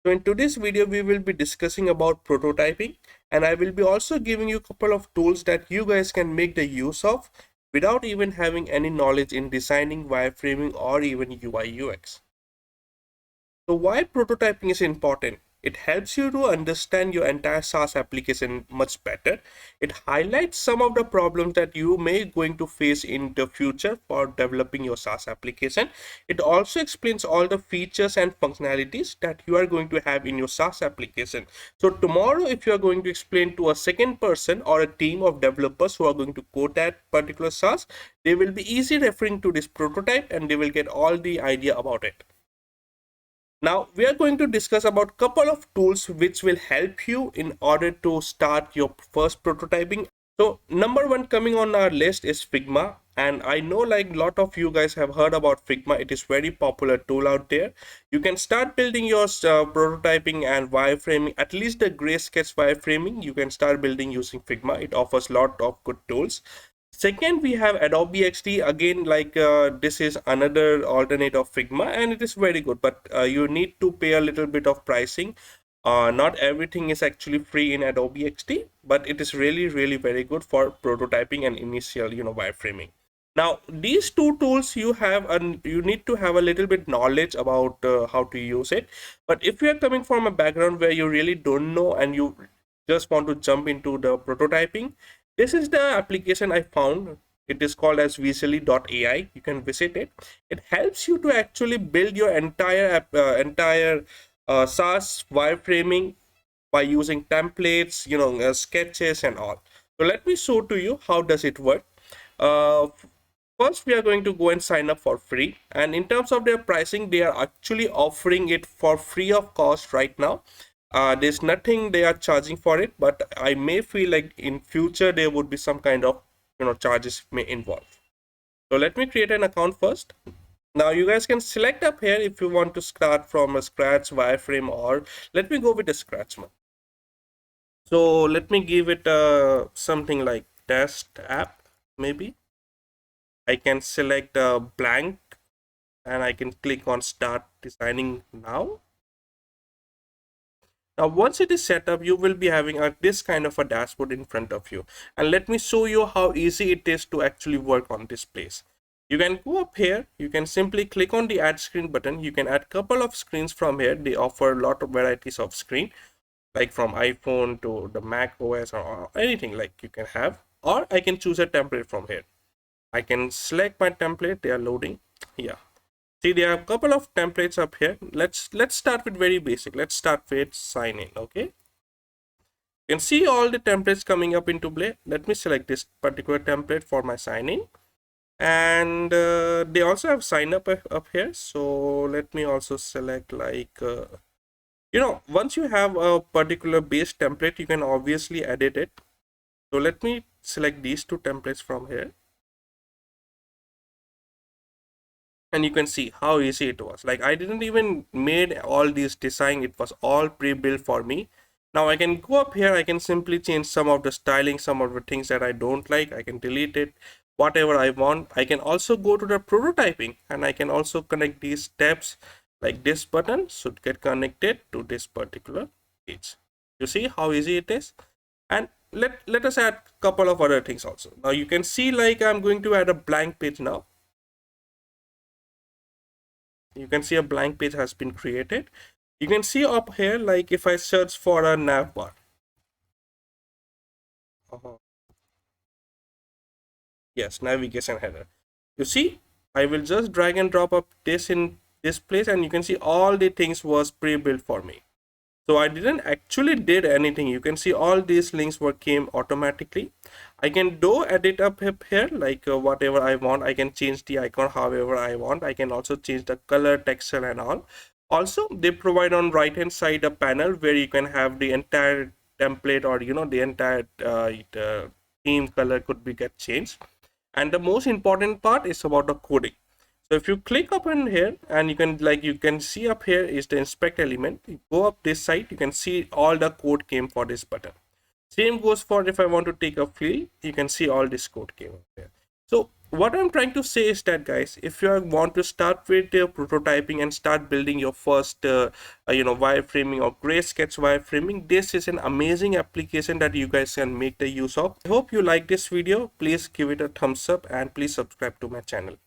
So in today's video, we will be discussing about prototyping, and I will be also giving you a couple of tools that you guys can make the use of without even having any knowledge in designing, wireframing, or even UI UX. So why prototyping is important? It helps you to understand your entire SaaS application much better. It highlights some of the problems that you may going to face in the future for developing your SaaS application. It also explains all the features and functionalities that you are going to have in your SaaS application. So tomorrow, if you are going to explain to a second person or a team of developers who are going to code that particular SaaS, they will be easy referring to this prototype and they will get all the idea about it. Now we are going to discuss about couple of tools which will help you in order to start your first prototyping. So number one coming on our list is Figma, and I know like a lot of you guys have heard about Figma. It is very popular tool out there. You can start building your prototyping and wireframing, at least the gray sketch wireframing you can start building using Figma. It offers lot of good tools. Second, we have Adobe XD. Again, like this is another alternate of Figma, and it is very good, but you need to pay a little bit of pricing. Not everything is actually free in Adobe XD, but it is really very good for prototyping and initial, wireframing. Now, these two tools you have, and you need to have a little bit knowledge about how to use it. But if you are coming from a background where you really don't know and you just want to jump into the prototyping, this is the application I found. It is called as visually.ai. You can visit it. It helps you to actually build your entire SaaS wireframing by using templates, sketches and all. So let me show to you how does it work. Uh, First, we are going to go and sign up for free. And in terms of their pricing, they are actually offering it for free of cost right now. There's nothing they are charging for it, but I may feel like in future there would be some kind of charges may involve. So let me create an account first. Now you guys can select up here if you want to start from a scratch wireframe, or let me go with a scratch one. So let me give it something like test app. Maybe I can select a blank and I can click on start designing now. Now, once it is set up, you will be having this kind of a dashboard in front of you. And let me show you how easy it is to actually work on this place. You can go up here. You can simply click on the add screen button. You can add couple of screens from here. They offer a lot of varieties of screen, like from iPhone to the Mac OS or anything like you can have. Or I can choose a template from here. I can select my template. They are loading. Yeah. See, there are a couple of templates up here. Let's start with very basic. Let's start with sign in. Okay, you can see all the templates coming up into play. Let me select this particular template for my sign in, and they also have sign up here. So let me also select like once you have a particular base template, you can obviously edit it. So let me select these two templates from here. And you can see how easy it was. Like I didn't even made all these design, it was all pre-built for me. Now I can go up here, I can simply change some of the styling, some of the things that I don't like. I can delete it, whatever I want. I can also go to the prototyping and I can also connect these tabs, like this button should get connected to this particular page. You see how easy it is. And let us add a couple of other things also. Now you can see like I'm going to add a blank page now. You can see a blank page has been created. You can see up here, like if I search for a nav bar. Yes, navigation header. You see, I will just drag and drop up this in this place, and you can see all the things was pre-built for me. So I didn't actually did anything. You can see all these links were came automatically. I can do edit up here, like whatever I want. I can change the icon however I want. I can also change the color, texture and all. Also, they provide on right hand side a panel where you can have the entire template, or the entire theme color could be get changed. And the most important part is about the coding. So if you click up in here, and you can see up here is the inspect element. You go up this side, you can see all the code came for this button. Same goes for if I want to take a field, you can see all this code came up here. So what I'm trying to say is that, guys, if you want to start with prototyping and start building your first wireframing or gray sketch wireframing, this is an amazing application that you guys can make the use of. I hope you like this video. Please give it a thumbs up and please subscribe to my channel.